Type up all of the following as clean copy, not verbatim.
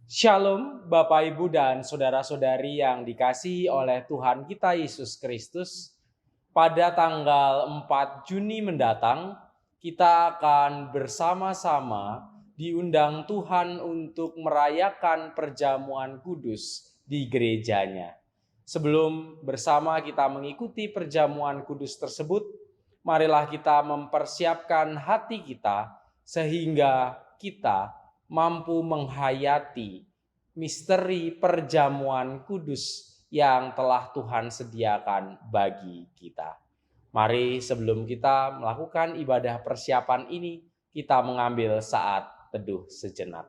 Shalom Bapak Ibu dan saudara-saudari yang dikasihi oleh Tuhan kita Yesus Kristus. Pada tanggal 4 Juni mendatang, kita akan bersama-sama diundang Tuhan untuk merayakan perjamuan kudus di gerejanya. Sebelum bersama kita mengikuti perjamuan kudus tersebut, marilah kita mempersiapkan hati kita sehingga kita mampu menghayati misteri perjamuan kudus yang telah Tuhan sediakan bagi kita. Mari sebelum kita melakukan ibadah persiapan ini, kita mengambil saat teduh sejenak.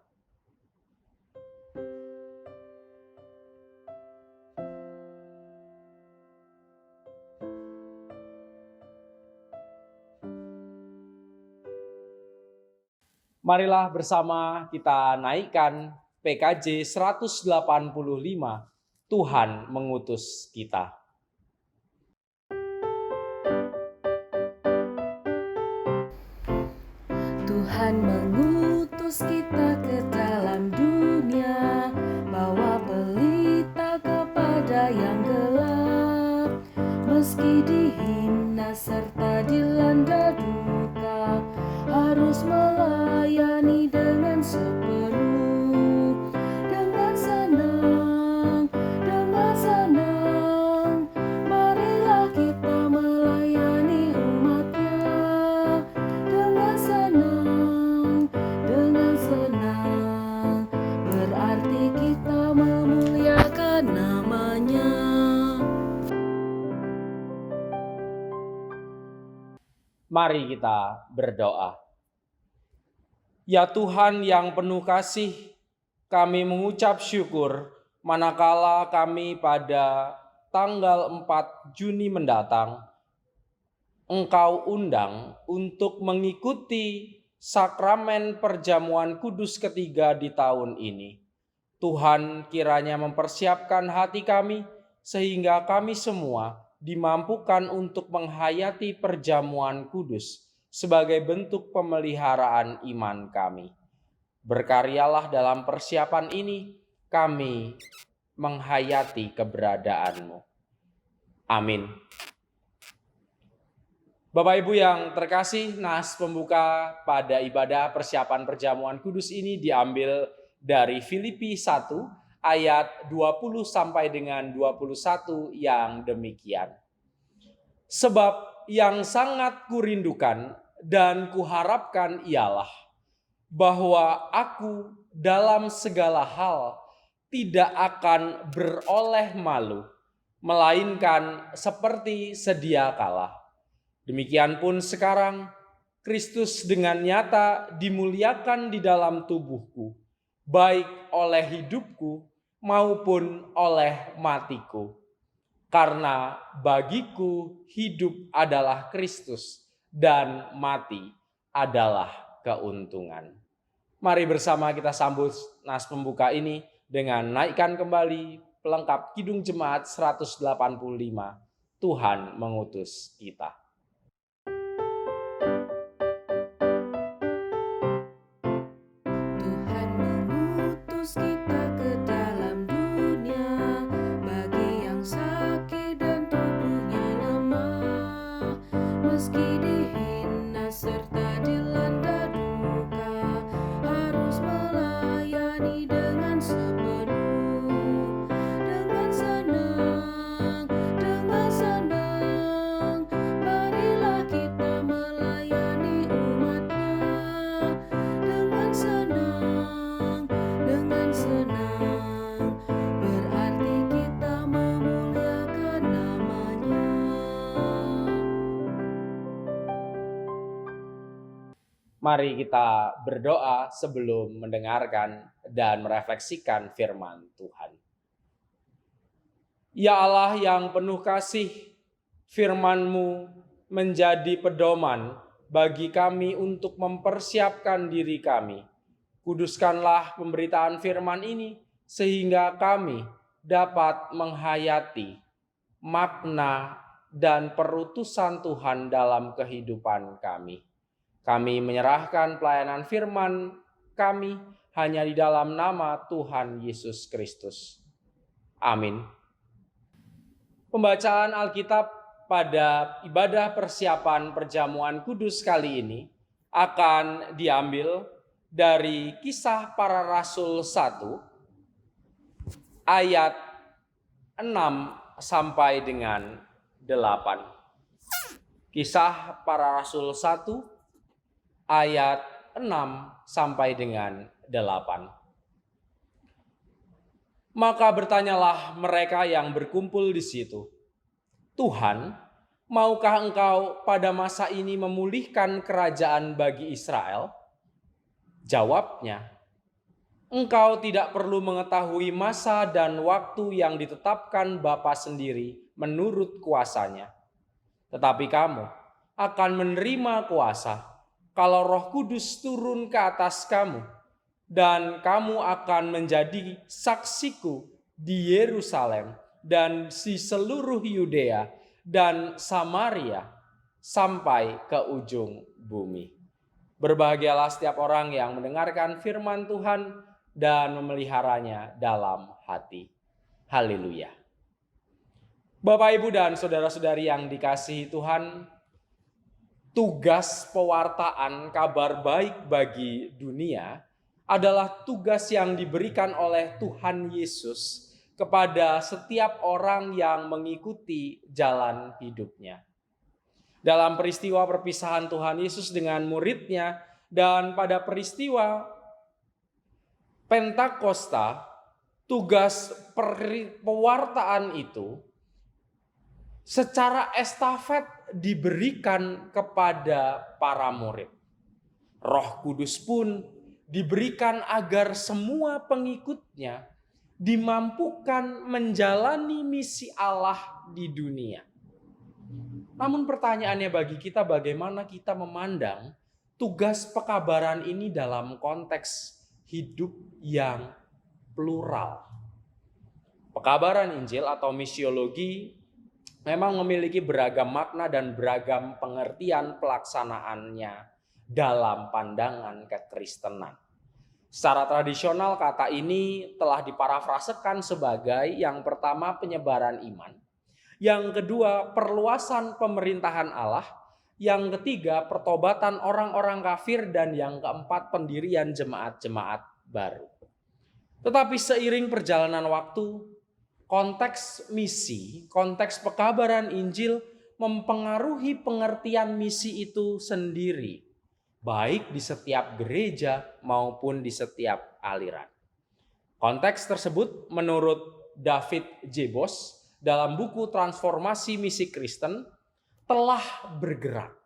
Marilah bersama kita naikkan PKJ 185, Tuhan mengutus kita. Tuhan mengutus kita ke dalam dunia, bawa pelita kepada yang gelap. Meski dihina serta dilanda duka, harus melayani dengan sepenuh. Dengan senang, marilah kita melayani umat-Nya. Dengan senang, berarti kita memuliakan nama-Nya. Mari kita berdoa. Ya Tuhan yang penuh kasih, kami mengucap syukur manakala kami pada tanggal 4 Juni mendatang, Engkau undang untuk mengikuti sakramen perjamuan kudus ketiga di tahun ini. Tuhan kiranya mempersiapkan hati kami sehingga kami semua dimampukan untuk menghayati perjamuan kudus sebagai bentuk pemeliharaan iman kami. Berkaryalah dalam persiapan ini, kami menghayati keberadaan-Mu. Amin. Bapak Ibu yang terkasih, nas pembuka pada ibadah persiapan perjamuan kudus ini diambil dari Filipi 1 ayat 20 sampai dengan 21 yang demikian. Sebab yang sangat kurindukan dan kuharapkan ialah bahwa aku dalam segala hal tidak akan beroleh malu, melainkan seperti sedia kala. Demikian pun sekarang, Kristus dengan nyata dimuliakan di dalam tubuhku, baik oleh hidupku maupun oleh matiku. Karena bagiku hidup adalah Kristus dan mati adalah keuntungan. Mari bersama kita sambut nas pembuka ini dengan naikkan kembali pelengkap Kidung Jemaat 185, Tuhan mengutus kita. Tuhan mengutus kita ke dalam dunia, bagi yang sakit dan tubuhnya lemah. Meski dihina serta dilanda duka, harus melayani dengan sepenuh. Dengan senang, marilah kita melayani umat-Nya. Dengan senang, berarti kita memuliakan nama-Nya. Mari kita berdoa sebelum mendengarkan dan merefleksikan firman Tuhan. Ya Allah yang penuh kasih, firman-Mu menjadi pedoman bagi kami untuk mempersiapkan diri kami. Kuduskanlah pemberitaan firman ini sehingga kami dapat menghayati makna dan perutusan Tuhan dalam kehidupan kami. Kami menyerahkan pelayanan firman kami hanya di dalam nama Tuhan Yesus Kristus. Amin. Pembacaan Alkitab pada ibadah persiapan perjamuan kudus kali ini akan diambil dari Kisah Para Rasul 1 ayat 6 sampai dengan 8. Kisah Para Rasul 1 ayat 6 sampai dengan 8. Maka bertanyalah mereka yang berkumpul di situ, "Tuhan, maukah Engkau pada masa ini memulihkan kerajaan bagi Israel?" Jawabnya, "Engkau tidak perlu mengetahui masa dan waktu yang ditetapkan Bapa sendiri menurut kuasanya. Tetapi kamu akan menerima kuasa kalau Roh Kudus turun ke atas kamu, dan kamu akan menjadi saksiku di Yerusalem dan di seluruh Yudea dan Samaria sampai ke ujung bumi." Berbahagialah setiap orang yang mendengarkan firman Tuhan dan memeliharanya dalam hati. Haleluya. Bapak, Ibu, dan saudara-saudari yang dikasihi Tuhan, tugas pewartaan kabar baik bagi dunia adalah tugas yang diberikan oleh Tuhan Yesus kepada setiap orang yang mengikuti jalan hidupnya. Dalam peristiwa perpisahan Tuhan Yesus dengan muridnya dan pada peristiwa Pentakosta, tugas pewartaan itu secara estafet diberikan kepada para murid. Roh Kudus pun diberikan agar semua pengikutnya dimampukan menjalani misi Allah di dunia. Namun pertanyaannya bagi kita, bagaimana kita memandang tugas pekabaran ini dalam konteks hidup yang plural? Pekabaran Injil atau misiologi memang memiliki beragam makna dan beragam pengertian pelaksanaannya dalam pandangan kekristenan. Secara tradisional kata ini telah diparafrasekan sebagai yang pertama penyebaran iman, yang kedua perluasan pemerintahan Allah, yang ketiga pertobatan orang-orang kafir, dan yang keempat pendirian jemaat-jemaat baru. Tetapi seiring perjalanan waktu, konteks misi, konteks pekabaran Injil mempengaruhi pengertian misi itu sendiri, baik di setiap gereja maupun di setiap aliran. Konteks tersebut menurut David Jebos dalam buku Transformasi Misi Kristen telah bergerak.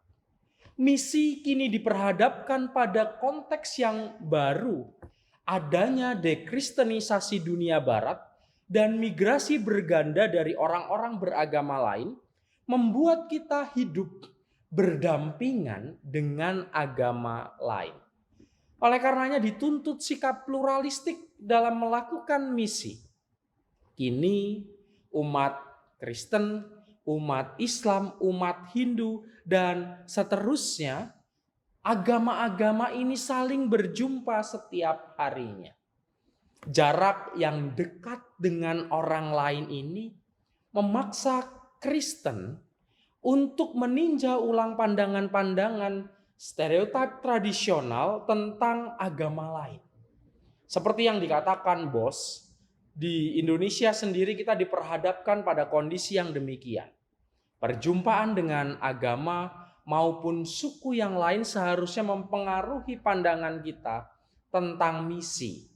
Misi kini diperhadapkan pada konteks yang baru, adanya dekristenisasi dunia barat dan migrasi berganda dari orang-orang beragama lain membuat kita hidup berdampingan dengan agama lain. Oleh karenanya dituntut sikap pluralistik dalam melakukan misi. Kini umat Kristen, umat Islam, umat Hindu, dan seterusnya, agama-agama ini saling berjumpa setiap harinya. Jarak yang dekat dengan orang lain ini memaksa Kristen untuk meninjau ulang pandangan-pandangan stereotip tradisional tentang agama lain. Seperti yang dikatakan Bos, di Indonesia sendiri kita diperhadapkan pada kondisi yang demikian. Perjumpaan dengan agama maupun suku yang lain seharusnya mempengaruhi pandangan kita tentang misi.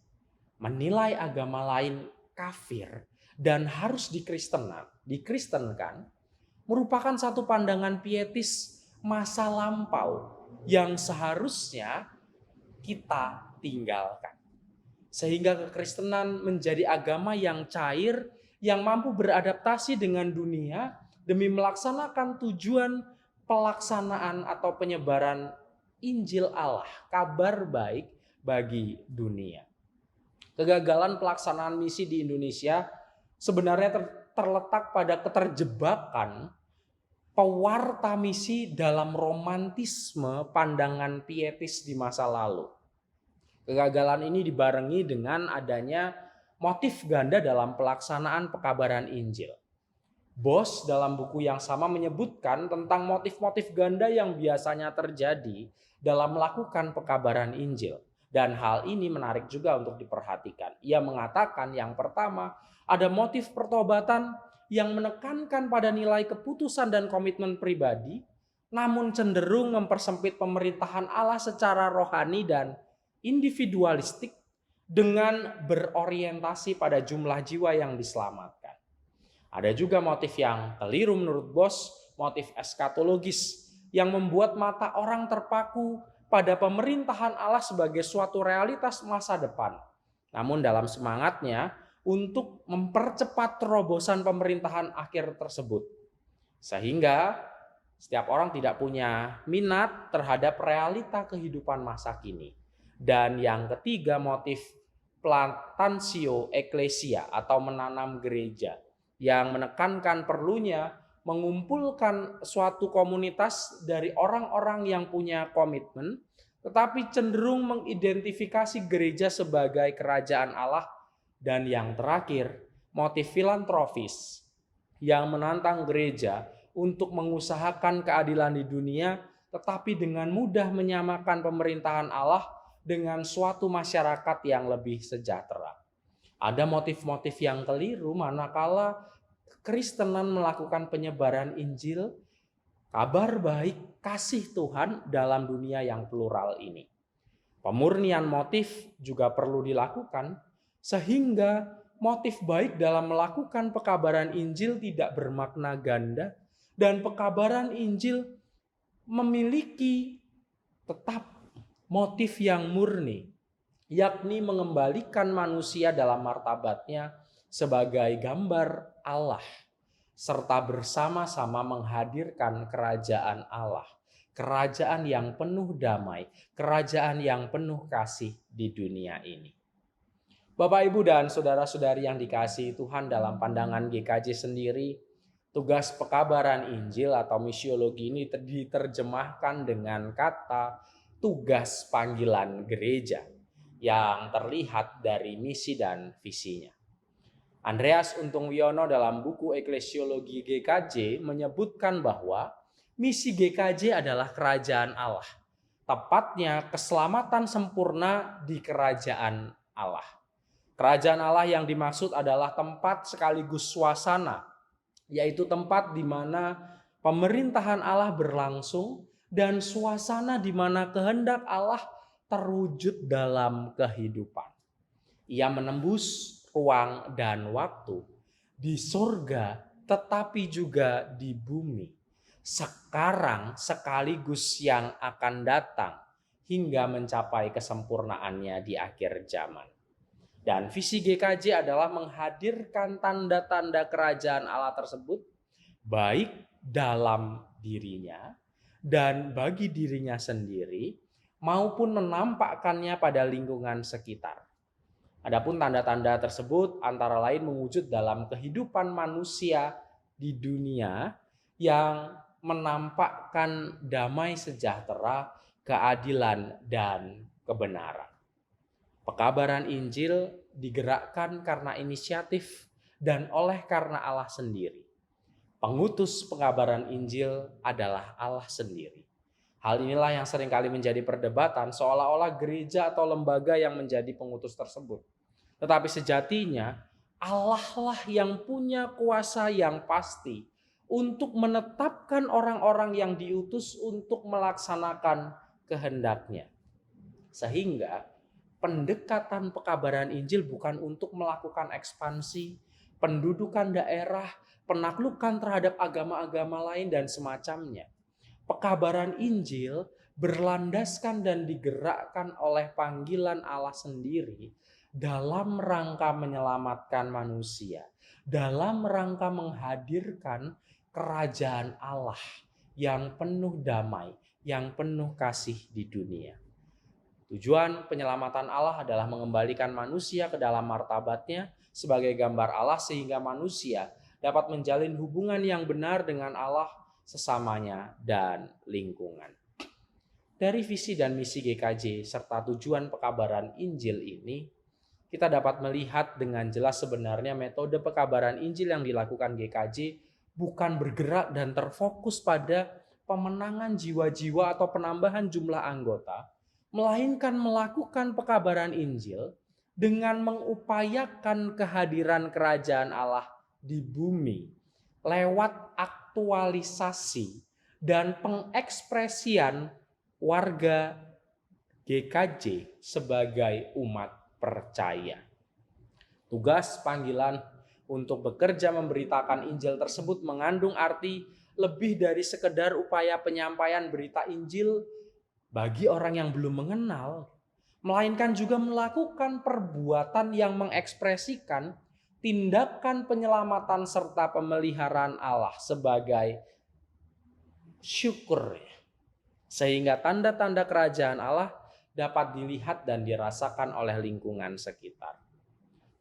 Menilai agama lain kafir dan harus dikristenkan merupakan satu pandangan pietis masa lampau yang seharusnya kita tinggalkan. Sehingga kekristenan menjadi agama yang cair, yang mampu beradaptasi dengan dunia demi melaksanakan tujuan pelaksanaan atau penyebaran Injil Allah, kabar baik bagi dunia. Kegagalan pelaksanaan misi di Indonesia sebenarnya terletak pada keterjebakan pewarta misi dalam romantisme pandangan pietis di masa lalu. Kegagalan ini dibarengi dengan adanya motif ganda dalam pelaksanaan pekabaran Injil. Bos dalam buku yang sama menyebutkan tentang motif-motif ganda yang biasanya terjadi dalam melakukan pekabaran Injil. Dan hal ini menarik juga untuk diperhatikan. Ia mengatakan yang pertama, ada motif pertobatan yang menekankan pada nilai keputusan dan komitmen pribadi, namun cenderung mempersempit pemerintahan Allah secara rohani dan individualistik dengan berorientasi pada jumlah jiwa yang diselamatkan. Ada juga motif yang keliru menurut Bos, motif eskatologis yang membuat mata orang terpaku pada pemerintahan Allah sebagai suatu realitas masa depan. Namun dalam semangatnya untuk mempercepat terobosan pemerintahan akhir tersebut. Sehingga setiap orang tidak punya minat terhadap realita kehidupan masa kini. Dan yang ketiga, motif plantantio ecclesia atau menanam gereja yang menekankan perlunya mengumpulkan suatu komunitas dari orang-orang yang punya komitmen, tetapi cenderung mengidentifikasi gereja sebagai kerajaan Allah. Dan yang terakhir, motif filantropis yang menantang gereja untuk mengusahakan keadilan di dunia, tetapi dengan mudah menyamakan pemerintahan Allah dengan suatu masyarakat yang lebih sejahtera. Ada motif-motif yang keliru manakala Kristenan melakukan penyebaran Injil, kabar baik kasih Tuhan dalam dunia yang plural ini. Pemurnian motif juga perlu dilakukan sehingga motif baik dalam melakukan pekabaran Injil tidak bermakna ganda dan pekabaran Injil memiliki tetap motif yang murni, yakni mengembalikan manusia dalam martabatnya sebagai gambar Allah, serta bersama-sama menghadirkan kerajaan Allah, kerajaan yang penuh damai, kerajaan yang penuh kasih di dunia ini. Bapak, Ibu, dan saudara-saudari yang dikasihi Tuhan, dalam pandangan GKJ sendiri, tugas pekabaran Injil atau misiologi ini diterjemahkan dengan kata tugas panggilan gereja yang terlihat dari misi dan visinya. Andreas Untung Wiono dalam buku Eklesiologi GKJ menyebutkan bahwa misi GKJ adalah kerajaan Allah. Tepatnya keselamatan sempurna di kerajaan Allah. Kerajaan Allah yang dimaksud adalah tempat sekaligus suasana, yaitu tempat di mana pemerintahan Allah berlangsung dan suasana di mana kehendak Allah terwujud dalam kehidupan. Ia menembus ruang dan waktu di surga tetapi juga di bumi, sekarang sekaligus yang akan datang hingga mencapai kesempurnaannya di akhir zaman. Dan visi GKJ adalah menghadirkan tanda-tanda kerajaan Allah tersebut baik dalam dirinya dan bagi dirinya sendiri maupun menampakkannya pada lingkungan sekitar. Adapun tanda-tanda tersebut antara lain mewujud dalam kehidupan manusia di dunia yang menampakkan damai sejahtera, keadilan, dan kebenaran. Pekabaran Injil digerakkan karena inisiatif dan oleh karena Allah sendiri. Pengutus pekabaran Injil adalah Allah sendiri. Hal inilah yang seringkali menjadi perdebatan seolah-olah gereja atau lembaga yang menjadi pengutus tersebut. Tetapi sejatinya Allah lah yang punya kuasa yang pasti untuk menetapkan orang-orang yang diutus untuk melaksanakan kehendaknya. Sehingga pendekatan pekabaran Injil bukan untuk melakukan ekspansi, pendudukan daerah, penaklukan terhadap agama-agama lain dan semacamnya. Pekabaran Injil berlandaskan dan digerakkan oleh panggilan Allah sendiri dalam rangka menyelamatkan manusia, dalam rangka menghadirkan kerajaan Allah yang penuh damai, yang penuh kasih di dunia. Tujuan penyelamatan Allah adalah mengembalikan manusia ke dalam martabatnya sebagai gambar Allah sehingga manusia dapat menjalin hubungan yang benar dengan Allah, sesamanya, dan lingkungan. Dari visi dan misi GKJ serta tujuan pekabaran Injil ini, kita dapat melihat dengan jelas sebenarnya metode pekabaran Injil yang dilakukan GKJ bukan bergerak dan terfokus pada pemenangan jiwa-jiwa atau penambahan jumlah anggota, melainkan melakukan pekabaran Injil dengan mengupayakan kehadiran kerajaan Allah di bumi lewat aktualisasi dan pengekspresian warga GKJ sebagai umat percaya. Tugas panggilan untuk bekerja memberitakan Injil tersebut mengandung arti lebih dari sekedar upaya penyampaian berita Injil bagi orang yang belum mengenal, melainkan juga melakukan perbuatan yang mengekspresikan tindakan penyelamatan serta pemeliharaan Allah sebagai syukur, sehingga tanda-tanda kerajaan Allah dapat dilihat dan dirasakan oleh lingkungan sekitar.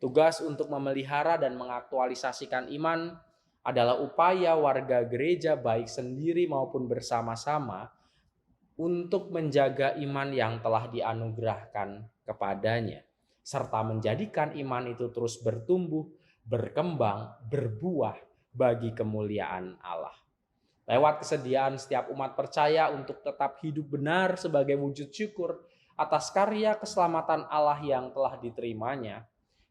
Tugas untuk memelihara dan mengaktualisasikan iman adalah upaya warga gereja baik sendiri maupun bersama-sama untuk menjaga iman yang telah dianugerahkan kepadanya, serta menjadikan iman itu terus bertumbuh, berkembang, berbuah bagi kemuliaan Allah. Lewat kesediaan setiap umat percaya untuk tetap hidup benar sebagai wujud syukur atas karya keselamatan Allah yang telah diterimanya,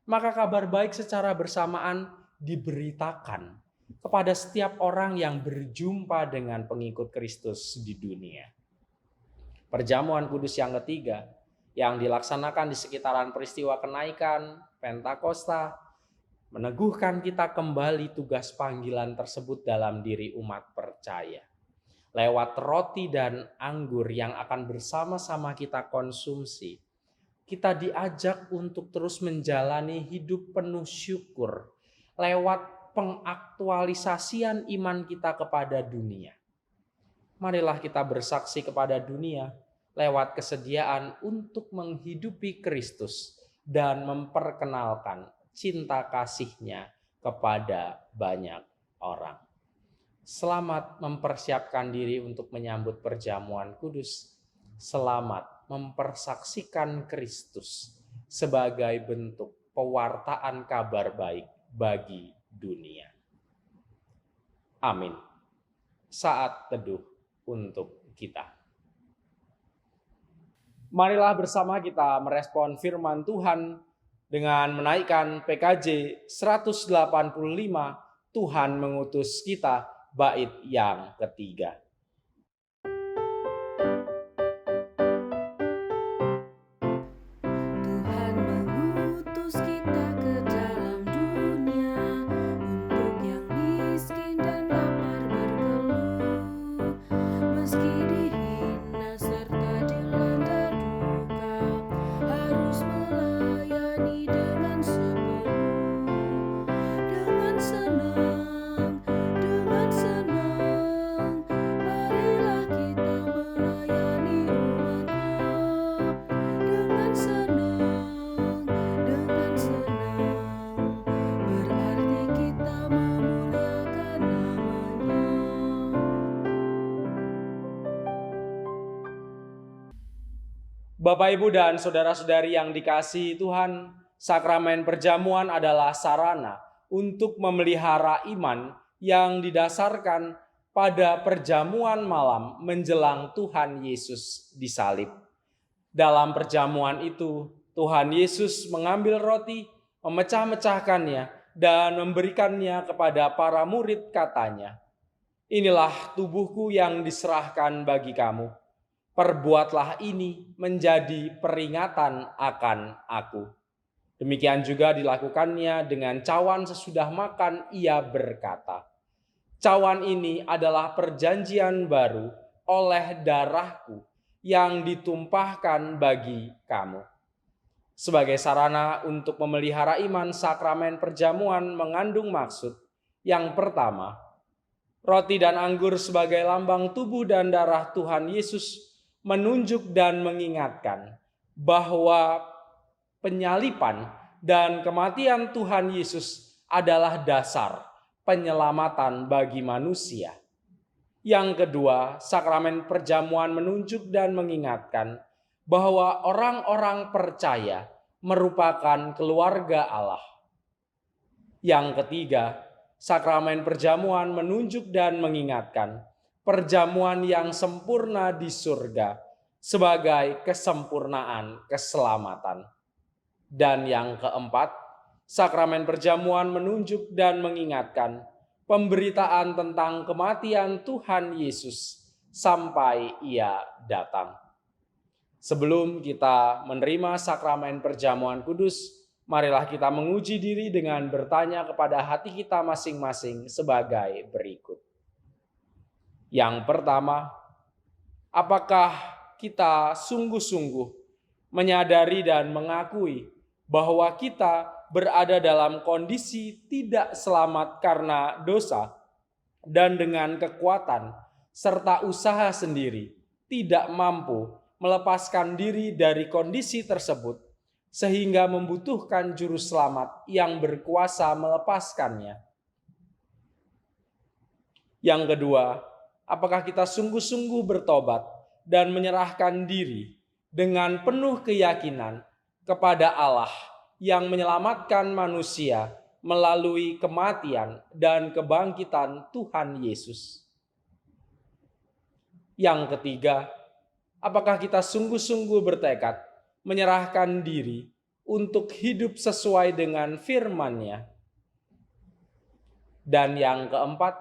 maka kabar baik secara bersamaan diberitakan kepada setiap orang yang berjumpa dengan pengikut Kristus di dunia. Perjamuan kudus yang ketiga yang dilaksanakan di sekitaran peristiwa kenaikan Pentakosta meneguhkan kita kembali tugas panggilan tersebut dalam diri umat percaya. Lewat roti dan anggur yang akan bersama-sama kita konsumsi, kita diajak untuk terus menjalani hidup penuh syukur lewat pengaktualisasian iman kita kepada dunia. Marilah kita bersaksi kepada dunia lewat kesediaan untuk menghidupi Kristus dan memperkenalkan cinta kasih-Nya kepada banyak orang. Selamat mempersiapkan diri untuk menyambut perjamuan kudus. Selamat mempersaksikan Kristus sebagai bentuk pewartaan kabar baik bagi dunia. Amin. Saat teduh untuk kita. Marilah bersama kita merespon firman Tuhan dengan menaikkan PKJ 185, Tuhan mengutus kita, bait yang ketiga. Tuhan mengutus kita ke dalam dunia untuk yang miskin dan lapar berkeluh. Meski dihina serta dilanda duka, harus melayani dengan sepenuh. Dengan senang, marilah kita melayani umat-Nya. Dengan senang, berarti kita memuliakan nama-Nya. Bapak, Ibu, dan saudara-saudari yang dikasihi Tuhan, sakramen perjamuan adalah sarana untuk memelihara iman yang didasarkan pada perjamuan malam menjelang Tuhan Yesus disalib. Dalam perjamuan itu, Tuhan Yesus mengambil roti, memecah-mecahkannya, dan memberikannya kepada para murid, katanya, "Inilah tubuhku yang diserahkan bagi kamu. Perbuatlah ini menjadi peringatan akan aku." Demikian juga dilakukannya dengan cawan sesudah makan. Ia berkata, "Cawan ini adalah perjanjian baru oleh darahku yang ditumpahkan bagi kamu." Sebagai sarana untuk memelihara iman, sakramen perjamuan mengandung maksud. Yang pertama, roti dan anggur sebagai lambang tubuh dan darah Tuhan Yesus menunjuk dan mengingatkan bahwa penyaliban dan kematian Tuhan Yesus adalah dasar penyelamatan bagi manusia. Yang kedua, sakramen perjamuan menunjuk dan mengingatkan bahwa orang-orang percaya merupakan keluarga Allah. Yang ketiga, sakramen perjamuan menunjuk dan mengingatkan perjamuan yang sempurna di surga sebagai kesempurnaan keselamatan. Dan yang keempat, sakramen perjamuan menunjuk dan mengingatkan pemberitaan tentang kematian Tuhan Yesus sampai Ia datang. Sebelum kita menerima sakramen perjamuan kudus, marilah kita menguji diri dengan bertanya kepada hati kita masing-masing sebagai berikut. Yang pertama, apakah kita sungguh-sungguh menyadari dan mengakui bahwa kita berada dalam kondisi tidak selamat karena dosa dan dengan kekuatan serta usaha sendiri tidak mampu melepaskan diri dari kondisi tersebut sehingga membutuhkan juru selamat yang berkuasa melepaskannya. Yang kedua, apakah kita sungguh-sungguh bertobat dan menyerahkan diri dengan penuh keyakinan kepada Allah yang menyelamatkan manusia melalui kematian dan kebangkitan Tuhan Yesus. Yang ketiga, apakah kita sungguh-sungguh bertekad menyerahkan diri untuk hidup sesuai dengan firman-Nya? Dan yang keempat,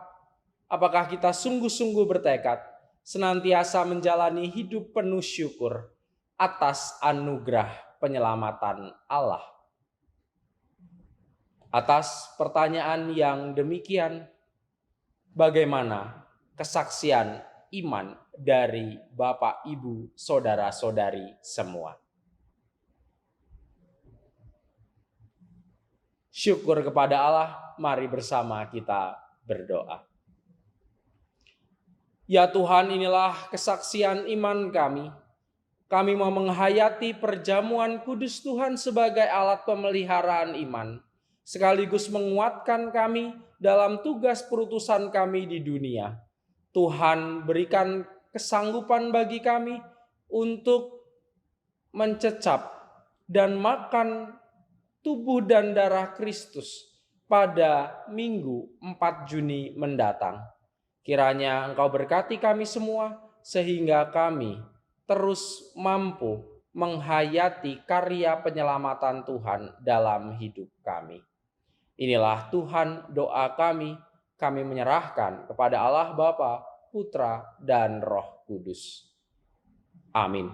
apakah kita sungguh-sungguh bertekad senantiasa menjalani hidup penuh syukur atas anugerah penyelamatan Allah? Atas pertanyaan yang demikian, bagaimana kesaksian iman dari Bapak, Ibu, Saudara-saudari semua? Syukur kepada Allah, mari bersama kita berdoa. Ya Tuhan, inilah kesaksian iman kami. Kami mau menghayati perjamuan kudus Tuhan sebagai alat pemeliharaan iman, sekaligus menguatkan kami dalam tugas perutusan kami di dunia. Tuhan, berikan kesanggupan bagi kami untuk mencecap dan makan tubuh dan darah Kristus pada Minggu 4 Juni mendatang. Kiranya Engkau berkati kami semua sehingga kami terus mampu menghayati karya penyelamatan Tuhan dalam hidup kami. Inilah Tuhan doa kami menyerahkan kepada Allah Bapa, Putra, dan Roh Kudus. Amin.